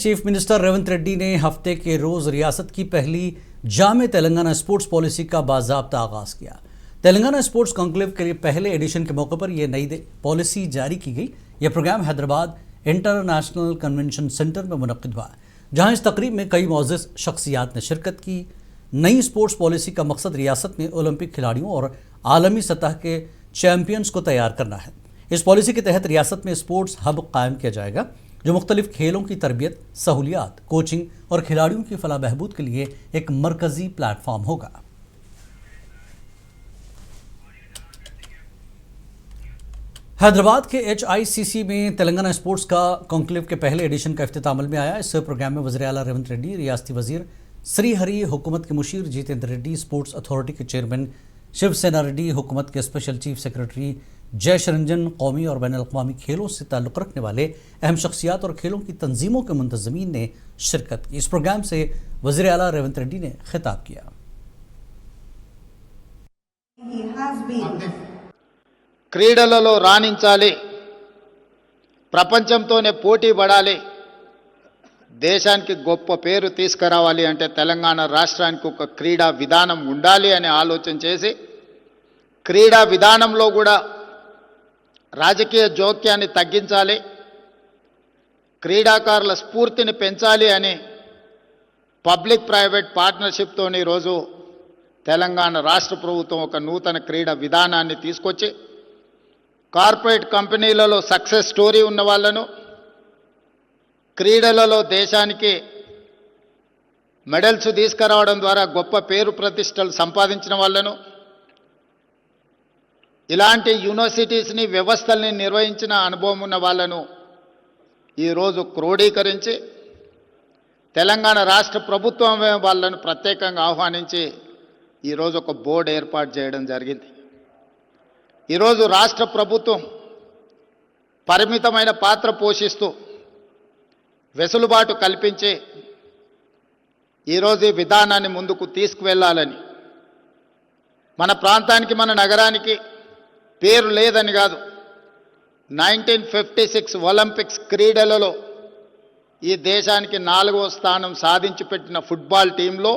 Chief minister Revanth Reddy ने हफ्ते के रोज रियासत की पहली जामे तेलंगाना स्पोर्ट्स पॉलिसी का बाज़ाब्ता आगाज किया। तेलंगाना स्पोर्ट्स कॉन्क्लेव के पहले एडिशन के मौके पर यह नई पॉलिसी जारी की गई। यह programme Hyderabad international convention centre में मुनक्किद हुआ, जहां इस तकरीब में कई मोअज़्ज़ज़ शख्सियात ने शिरकत की। नई स्पोर्ट्स पॉलिसी का मकसद रियासत में ओलंपिक खिलाड़ियों और आलमी सतह के चैंपियंस को तैयार करना है। इस पॉलिसी के तहत रियासत में स्पोर्ट्स हब कायम किया जाएगा, जो मुख्तलिफ खेलों की तरबियत, सहूलियात, कोचिंग और खिलाड़ियों की फलाह बहबूद के लिए एक मरकजी प्लेटफॉर्म होगा। हैदराबाद के HICC में तेलंगाना स्पोर्ट्स का कॉन्क्लेव के पहले एडिशन का इफ्तिताम अमल में आया। इस प्रोग्राम में वज़ीर आला रेवंत रेड्डी, रियासती वज़ीर श्रीहरि, हुकूमत के मुशीर जितेंद्र रेड्डी, स्पोर्ट्स अथॉरिटी के चेयरमैन शिवसेना रेड्डी, हुकूमत के special chief secretary Jayesh Ranjan, कौमी और बैन अल-अक़वामी खेलों से ताल्लुक़ रखने वाले अहम शख्सियात और खेलों की तंजीमों के मुंतज़मीन ने शिरकत की। इस प्रोग्राम से वज़ीर आला रेवंत रेड्डी ने खिताब किया। క్రీడలలో రాణించాలి, ప్రపంచంతోనే పోటీ పడాలి, దేశానికి గొప్ప పేరు తీసుకురావాలి అంటే తెలంగాణ రాష్ట్రానికి ఒక క్రీడా విధానం ఉండాలి అని ఆలోచన చేసి క్రీడా విధానంలో కూడా రాజకీయ జోక్యాన్ని తగ్గించాలి, క్రీడాకారుల స్ఫూర్తిని పెంచాలి అని పబ్లిక్ ప్రైవేట్ పార్ట్నర్షిప్తోని ఈరోజు తెలంగాణ రాష్ట్ర ప్రభుత్వం ఒక నూతన క్రీడా విధానాన్ని తీసుకొచ్చి కార్పొరేట్ కంపెనీలలో సక్సెస్ స్టోరీ ఉన్న వాళ్ళను, క్రీడలలో దేశానికి మెడల్స్ తీసుకురావడం ద్వారా గొప్ప పేరు ప్రతిష్టలు సంపాదించిన వాళ్ళను, ఇలాంటి యూనివర్సిటీస్ని, వ్యవస్థల్ని నిర్వహించిన అనుభవం ఉన్న వాళ్ళను ఈరోజు క్రోడీకరించి తెలంగాణ రాష్ట్ర ప్రభుత్వం వాళ్ళను ప్రత్యేకంగా ఆహ్వానించి ఈరోజు ఒక బోర్డు ఏర్పాటు చేయడం జరిగింది. ఈరోజు రాష్ట్ర ప్రభుత్వం పరిమితమైన పాత్ర పోషిస్తూ వెసులుబాటు కల్పించి ఈరోజు ఈ విధానాన్ని ముందుకు తీసుకువెళ్ళాలని, మన ప్రాంతానికి, మన నగరానికి పేరు లేదని కాదు, 1956 ఒలింపిక్స్ క్రీడలలో ఈ దేశానికి 4వ స్థానం సాధించి పెట్టిన ఫుట్బాల్ టీంలో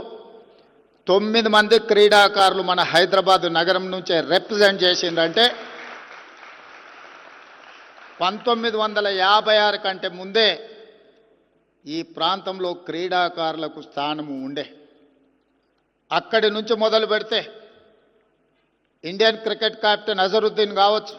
9 మంది క్రీడాకారులు మన హైదరాబాద్ నగరం నుంచే రిప్రజెంట్ చేసిందంటే 1956 కంటే ముందే ఈ ప్రాంతంలో క్రీడాకారులకు స్థానము ఉండే. అక్కడి నుంచి మొదలు పెడితే ఇండియన్ క్రికెట్ కెప్టెన్ అజరుద్దీన్ కావచ్చు,